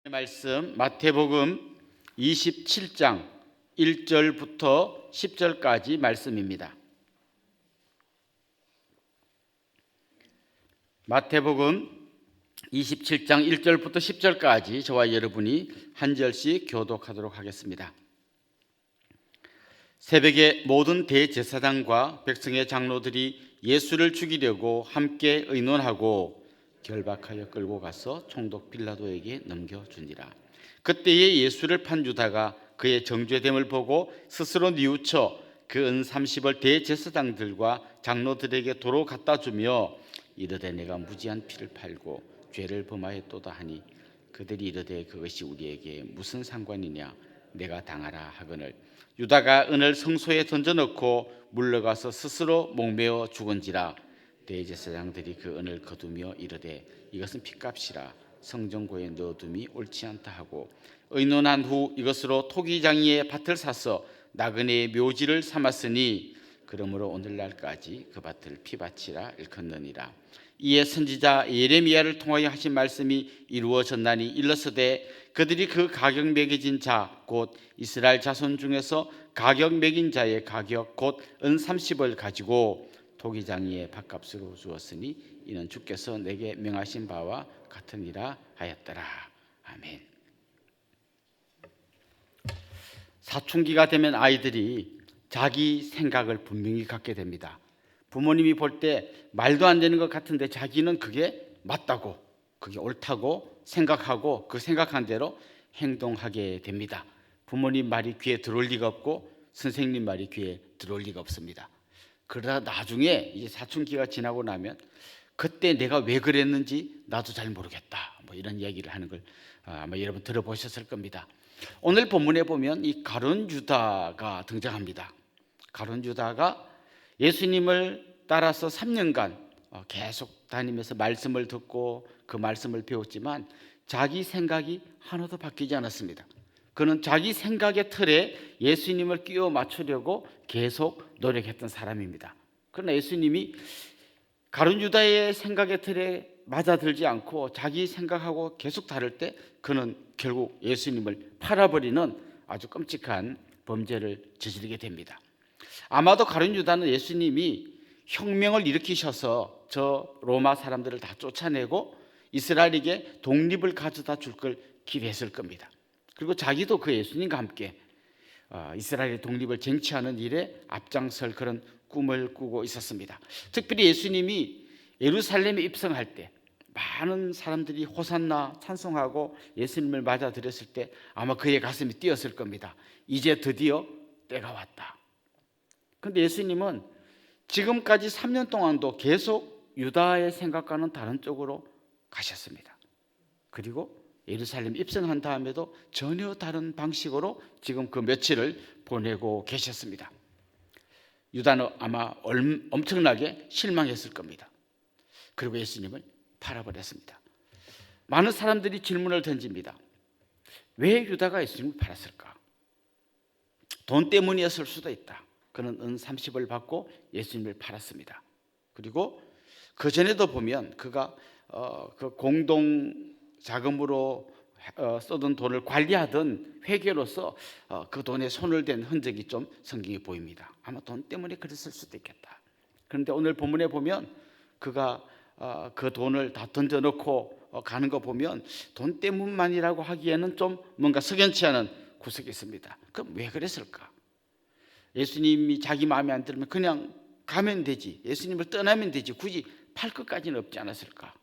말씀 마태복음 27장 1절부터 10절까지 말씀입니다. 마태복음 27장 1절부터 10절까지 저와 여러분이 한 절씩 교독하도록 하겠습니다. 새벽에 모든 대제사장과 백성의 장로들이 예수를 죽이려고 함께 의논하고 결박하여 끌고 가서 총독 빌라도에게 넘겨주니라. 그때에 예수를 판 유다가 그의 정죄됨을 보고 스스로 뉘우쳐 그 은 30을 대제사장들과 장로들에게 도로 갖다 주며 이르되 내가 무지한 피를 팔고 죄를 범하였도다 하니 그들이 이르되 그것이 우리에게 무슨 상관이냐 내가 당하라 하거늘 유다가 은을 성소에 던져넣고 물러가서 스스로 목매어 죽은지라. 대제사장들이 그 은을 거두며 이르되 이것은 핏값이라 성전고에 넣어둠이 옳지 않다 하고 의논한 후 이것으로 토기장이의 밭을 사서 나그네의 묘지를 삼았으니 그러므로 오늘날까지 그 밭을 피밭이라 일컫느니라. 이에 선지자 예레미야를 통하여 하신 말씀이 이루어졌나니 일러서되 그들이 그 가격 매겨진 자 곧 이스라엘 자손 중에서 가격 매긴 자의 가격 곧 은 30을 가지고 토기장이의 밭값으로 주었으니 이는 주께서 내게 명하신 바와 같으니라 하였더라. 아멘. 사춘기가 되면 아이들이 자기 생각을 분명히 갖게 됩니다. 부모님이 볼 때 말도 안 되는 것 같은데 자기는 그게 맞다고, 그게 옳다고 생각하고 그 생각한 대로 행동하게 됩니다. 부모님 말이 귀에 들어올 리가 없고 선생님 말이 귀에 들어올 리가 없습니다. 그러다 나중에 이제 사춘기가 지나고 나면 그때 내가 왜 그랬는지 나도 잘 모르겠다, 뭐 이런 얘기를 하는 걸 아마 여러분 들어보셨을 겁니다. 오늘 본문에 보면 이 가룟 유다가 등장합니다. 가룟 유다가 예수님을 따라서 3년간 계속 다니면서 말씀을 듣고 그 말씀을 배웠지만 자기 생각이 하나도 바뀌지 않았습니다. 그는 자기 생각의 틀에 예수님을 끼워 맞추려고 계속 노력했던 사람입니다. 그러나 예수님이 가룟 유다의 생각의 틀에 맞아들지 않고 자기 생각하고 계속 다를 때 그는 결국 예수님을 팔아버리는 아주 끔찍한 범죄를 저지르게 됩니다. 아마도 가룟 유다는 예수님이 혁명을 일으키셔서 저 로마 사람들을 다 쫓아내고 이스라엘에게 독립을 가져다 줄 걸 기대했을 겁니다. 그리고 자기도 그 예수님과 함께 이스라엘의 독립을 쟁취하는 일에 앞장설 그런 꿈을 꾸고 있었습니다. 특별히 예수님이 예루살렘에 입성할 때 많은 사람들이 호산나 찬송하고 예수님을 맞아들였을 때 아마 그의 가슴이 뛰었을 겁니다. 이제 드디어 때가 왔다. 그런데 예수님은 지금까지 3년 동안도 계속 유다의 생각과는 다른 쪽으로 가셨습니다. 그리고 예루살렘 입성한 다음에도 전혀 다른 방식으로 지금 그 며칠을 보내고 계셨습니다. 유다는 아마 엄청나게 실망했을 겁니다. 그리고 예수님을 팔아버렸습니다. 많은 사람들이 질문을 던집니다. 왜 유다가 예수님을 팔았을까? 돈 때문이었을 수도 있다. 그는 은 30을 받고 예수님을 팔았습니다. 그리고 그 전에도 보면 그가 그 공동 자금으로 써둔 돈을 관리하던 회계로서 그 돈에 손을 댄 흔적이 좀 성경에 보입니다. 아마 돈 때문에 그랬을 수도 있겠다. 그런데 오늘 본문에 보면 그가 그 돈을 다 던져놓고 가는 거 보면 돈 때문만이라고 하기에는 좀 뭔가 석연치 않은 구석이 있습니다. 그럼 왜 그랬을까? 예수님이 자기 마음에 안 들면 그냥 가면 되지, 예수님을 떠나면 되지, 굳이 팔 것까지는 없지 않았을까?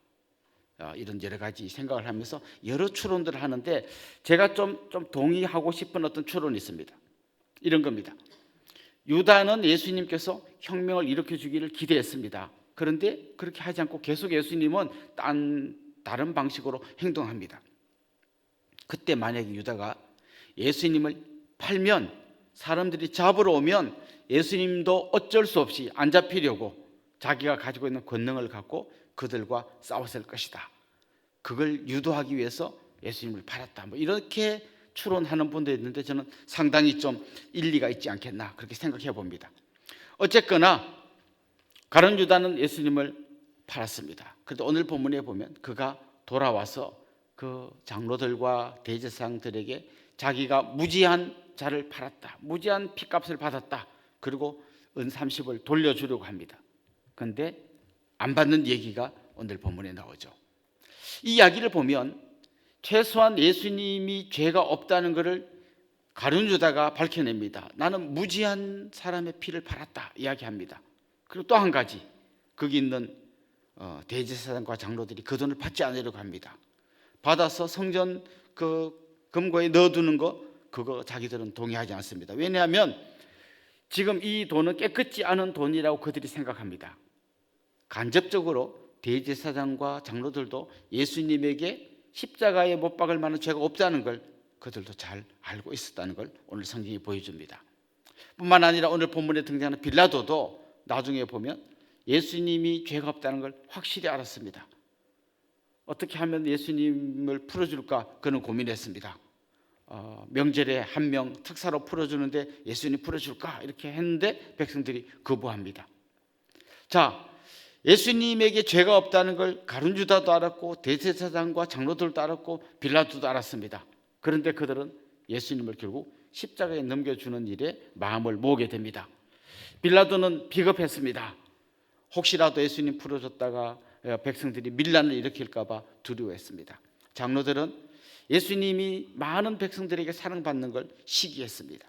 이런 여러 가지 생각을 하면서 여러 추론들을 하는데 제가 좀 동의하고 싶은 어떤 추론이 있습니다. 이런 겁니다. 유다는 예수님께서 혁명을 일으켜 주기를 기대했습니다. 그런데 그렇게 하지 않고 계속 예수님은 다른 방식으로 행동합니다. 그때 만약에 유다가 예수님을 팔면 사람들이 잡으러 오면 예수님도 어쩔 수 없이 안 잡히려고 자기가 가지고 있는 권능을 갖고 그들과 싸웠을 것이다. 그걸 유도하기 위해서 예수님을 팔았다. 뭐 이렇게 추론하는 분도 있는데 저는 상당히 좀 일리가 있지 않겠나 그렇게 생각해 봅니다. 어쨌거나 가룟 유다는 예수님을 팔았습니다. 그런데 오늘 본문에 보면 그가 돌아와서 그 장로들과 대제사장들에게 자기가 무지한 자를 팔았다, 무지한 핏값을 받았다, 그리고 은 30을 돌려주려고 합니다. 그런데 안 받는 얘기가 오늘 본문에 나오죠. 이 이야기를 보면 최소한 예수님이 죄가 없다는 것을 가룟유다가 밝혀냅니다. 나는 무지한 사람의 피를 팔았다 이야기합니다. 그리고 또 한 가지, 거기 있는 대제사장과 장로들이 그 돈을 받지 않으려고 합니다. 받아서 성전 그 금고에 넣어두는 거, 그거 자기들은 동의하지 않습니다. 왜냐하면 지금 이 돈은 깨끗지 않은 돈이라고 그들이 생각합니다. 간접적으로 대제사장과 장로들도 예수님에게 십자가에 못 박을 만한 죄가 없다는 걸 그들도 잘 알고 있었다는 걸 오늘 성경이 보여줍니다. 뿐만 아니라 오늘 본문에 등장하는 빌라도도 나중에 보면 예수님이 죄가 없다는 걸 확실히 알았습니다. 어떻게 하면 예수님을 풀어줄까 그는 고민했습니다. 명절에 한 명 특사로 풀어주는데 예수님 풀어줄까 이렇게 했는데 백성들이 거부합니다. 자, 예수님에게 죄가 없다는 걸 가룟유다도 알았고 대제사장과 장로들도 알았고 빌라도도 알았습니다. 그런데 그들은 예수님을 결국 십자가에 넘겨주는 일에 마음을 모으게 됩니다. 빌라도는 비겁했습니다. 혹시라도 예수님 풀어줬다가 백성들이 밀란을 일으킬까 봐 두려워했습니다. 장로들은 예수님이 많은 백성들에게 사랑받는 걸 시기했습니다.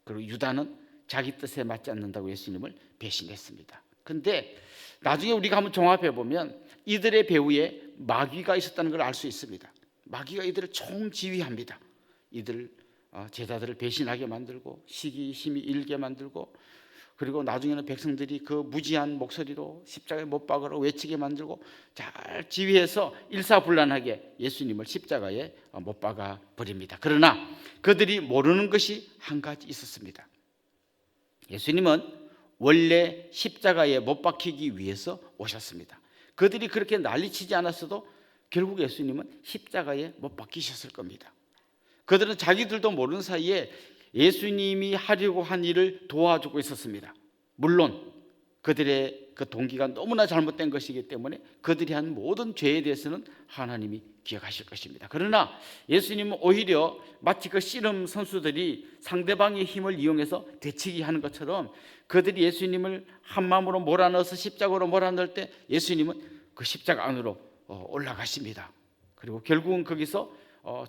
그리고 유다는 자기 뜻에 맞지 않는다고 예수님을 배신했습니다. 그런데 나중에 우리가 한번 종합해 보면 이들의 배후에 마귀가 있었다는 걸 알 수 있습니다. 마귀가 이들을 총지휘합니다. 이들 제자들을 배신하게 만들고 시기심이 일게 만들고, 그리고 나중에는 백성들이 그 무지한 목소리로 십자가에 못 박으라고 외치게 만들고 잘 지휘해서 일사불란하게 예수님을 십자가에 못 박아 버립니다. 그러나 그들이 모르는 것이 한 가지 있었습니다. 예수님은 원래 십자가에 못 박히기 위해서 오셨습니다. 그들이 그렇게 난리치지 않았어도 결국 예수님은 십자가에 못 박히셨을 겁니다. 그들은 자기들도 모르는 사이에 예수님이 하려고 한 일을 도와주고 있었습니다. 물론 그들의 그 동기가 너무나 잘못된 것이기 때문에 그들이 한 모든 죄에 대해서는 하나님이 기억하실 것입니다. 그러나 예수님은 오히려 마치 그 씨름 선수들이 상대방의 힘을 이용해서 되치기 하는 것처럼 그들이 예수님을 한 마음으로 몰아넣어서 십자가로 몰아넣을 때 예수님은 그 십자가 안으로 올라가십니다. 그리고 결국은 거기서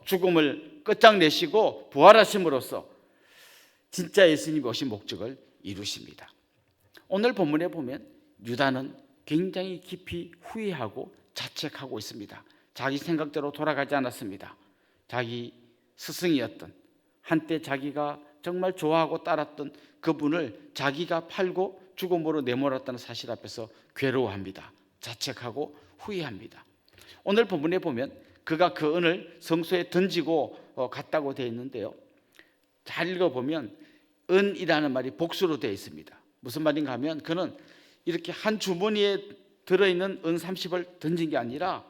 죽음을 끝장내시고 부활하심으로써 진짜 예수님이 오신 목적을 이루십니다. 오늘 본문에 보면 유다는 굉장히 깊이 후회하고 자책하고 있습니다. 자기 생각대로 돌아가지 않았습니다. 자기 스승이었던, 한때 자기가 정말 좋아하고 따랐던 그분을 자기가 팔고 죽음으로 내몰았다는 사실 앞에서 괴로워합니다. 자책하고 후회합니다. 오늘 본문에 보면 그가 그 은을 성소에 던지고 갔다고 되어 있는데요, 잘 읽어보면 은이라는 말이 복수로 되어 있습니다. 무슨 말인가 하면 그는 이렇게 한 주머니에 들어있는 은 30을 던진 게 아니라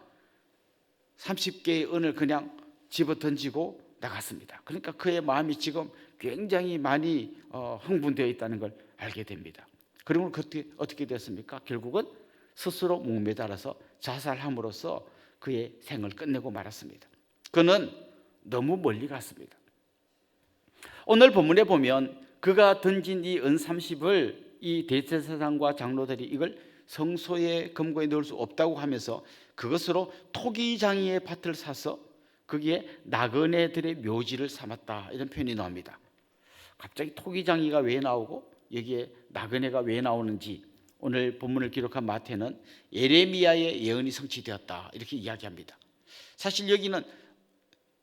30개의 은을 그냥 집어 던지고 나갔습니다. 그러니까 그의 마음이 지금 굉장히 많이 흥분되어 있다는 걸 알게 됩니다. 그리고 어떻게 됐습니까? 결국은 스스로 목매달아서 자살함으로써 그의 생을 끝내고 말았습니다. 그는 너무 멀리 갔습니다. 오늘 본문에 보면 그가 던진 이 은 30을 이 대제사장과 장로들이 이걸 성소의 금고에 넣을 수 없다고 하면서 그것으로 토기장이의 밭을 사서 거기에 나그네들의 묘지를 삼았다, 이런 표현이 나옵니다. 갑자기 토기장이가 왜 나오고 여기에 나그네가 왜 나오는지 오늘 본문을 기록한 마태는 예레미야의 예언이 성취되었다 이렇게 이야기합니다. 사실 여기는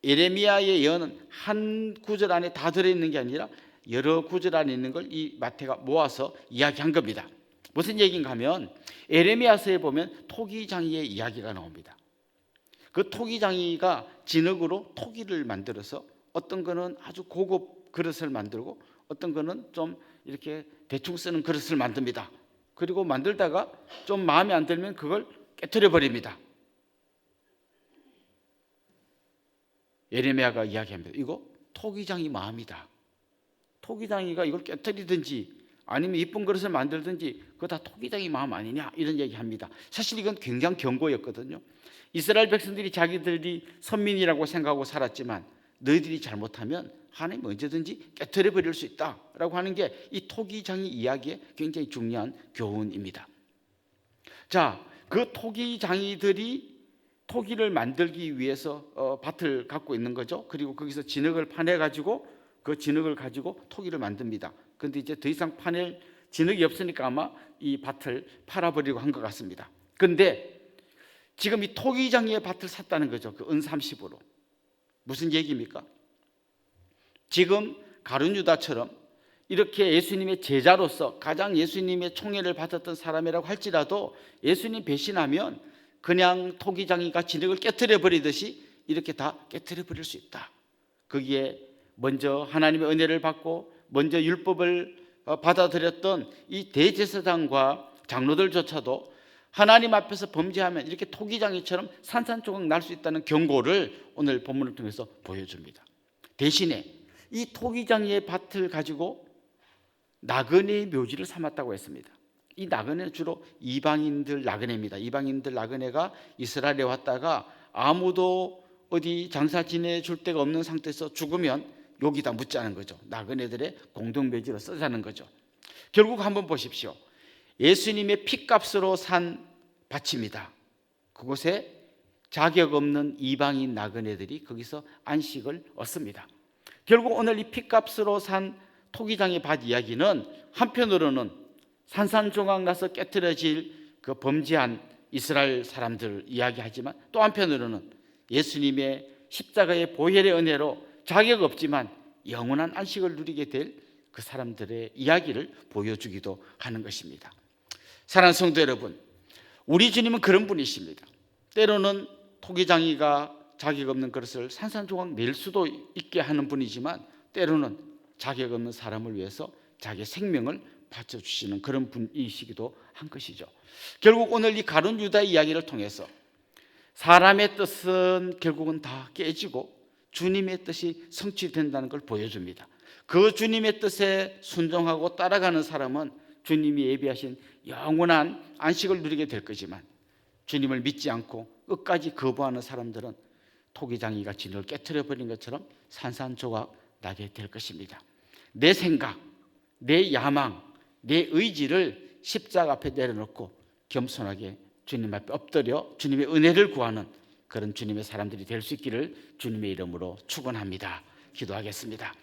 예레미야의 예언은 한 구절 안에 다 들어있는 게 아니라 여러 구절 안에 있는 걸 이 마태가 모아서 이야기한 겁니다. 무슨 얘기인가 하면 예레미야서에 보면 토기장이의 이야기가 나옵니다. 그 토기장이가 진흙으로 토기를 만들어서 어떤 거는 아주 고급 그릇을 만들고 어떤 거는 좀 이렇게 대충 쓰는 그릇을 만듭니다. 그리고 만들다가 좀 마음에 안 들면 그걸 깨트려 버립니다. 예레미야가 이야기합니다. 이거 토기장이 마음이다. 토기장이가 이걸 깨트리든지 아니면 이쁜 그릇을 만들든지 그거 다 토기장의 마음 아니냐 이런 얘기합니다. 사실 이건 굉장히 경고였거든요. 이스라엘 백성들이 자기들이 선민이라고 생각하고 살았지만 너희들이 잘못하면 하나님 언제든지 깨트려 버릴 수 있다라고 하는 게 이 토기장의 이야기의 굉장히 중요한 교훈입니다. 자, 그 토기장이들이 토기를 만들기 위해서 밭을 갖고 있는 거죠. 그리고 거기서 진흙을 파내 가지고 그 진흙을 가지고 토기를 만듭니다. 그런데 이제 더 이상 파낼 진흙이 없으니까 아마 이 밭을 팔아버리고 한 것 같습니다. 그런데 지금 이 토기장이의 밭을 샀다는 거죠. 그 은 30으로. 무슨 얘기입니까? 지금 가룟 유다처럼 이렇게 예수님의 제자로서 가장 예수님의 총애를 받았던 사람이라고 할지라도 예수님 배신하면 그냥 토기장이가 진흙을 깨트려 버리듯이 이렇게 다 깨트려 버릴 수 있다. 거기에 먼저 하나님의 은혜를 받고 먼저 율법을 받아들였던 이 대제사장과 장로들조차도 하나님 앞에서 범죄하면 이렇게 토기장이처럼 산산조각 날 수 있다는 경고를 오늘 본문을 통해서 보여줍니다. 대신에 이 토기장이의 밭을 가지고 나그네의 묘지를 삼았다고 했습니다. 이 나그네는 주로 이방인들 나그네입니다. 이방인들 나그네가 이스라엘에 왔다가 아무도 어디 장사 지내줄 데가 없는 상태에서 죽으면 여기다 묻자는 거죠. 나그네들의 공동묘지로 쓰자는 거죠. 결국 한번 보십시오. 예수님의 피값으로 산 밭입니다. 그곳에 자격 없는 이방인 나그네들이 거기서 안식을 얻습니다. 결국 오늘 이 피값으로 산 토기장의 밭 이야기는 한편으로는 산산조각 나서 깨트려질 그 범죄한 이스라엘 사람들 이야기하지만 또 한편으로는 예수님의 십자가의 보혈의 은혜로 자격 없지만 영원한 안식을 누리게 될 그 사람들의 이야기를 보여주기도 하는 것입니다. 사랑하는 성도 여러분, 우리 주님은 그런 분이십니다. 때로는 토기장이가 자격 없는 그릇을 산산조각 낼 수도 있게 하는 분이지만 때로는 자격 없는 사람을 위해서 자기의 생명을 바쳐주시는 그런 분이시기도 한 것이죠. 결국 오늘 이 가룟 유다의 이야기를 통해서 사람의 뜻은 결국은 다 깨지고 주님의 뜻이 성취된다는 걸 보여줍니다. 그 주님의 뜻에 순종하고 따라가는 사람은 주님이 예비하신 영원한 안식을 누리게 될 거지만 주님을 믿지 않고 끝까지 거부하는 사람들은 토기장이가 진을 깨트려 버린 것처럼 산산조각 나게 될 것입니다. 내 생각, 내 야망, 내 의지를 십자가 앞에 내려놓고 겸손하게 주님 앞에 엎드려 주님의 은혜를 구하는 그런 주님의 사람들이 될 수 있기를 주님의 이름으로 축원합니다. 기도하겠습니다.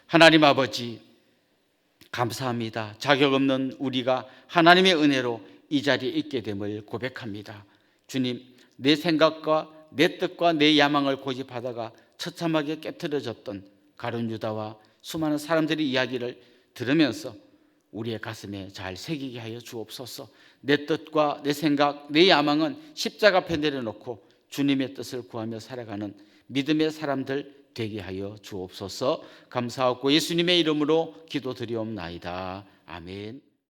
하나님 아버지, 감사합니다. 자격 없는 우리가 하나님의 은혜로 이 자리에 있게 됨을 고백합니다. 주님, 내 생각과 내 뜻과 내 야망을 고집하다가 처참하게 깨트려졌던 가룟 유다와 수많은 사람들의 이야기를 들으면서 우리의 가슴에 잘 새기게 하여 주옵소서. 내 뜻과 내 생각, 내 야망은 십자가 앞에 내려놓고 주님의 뜻을 구하며 살아가는 믿음의 사람들 되게 하여 주옵소서. 감사하고 예수님의 이름으로 기도드리옵나이다. 아멘.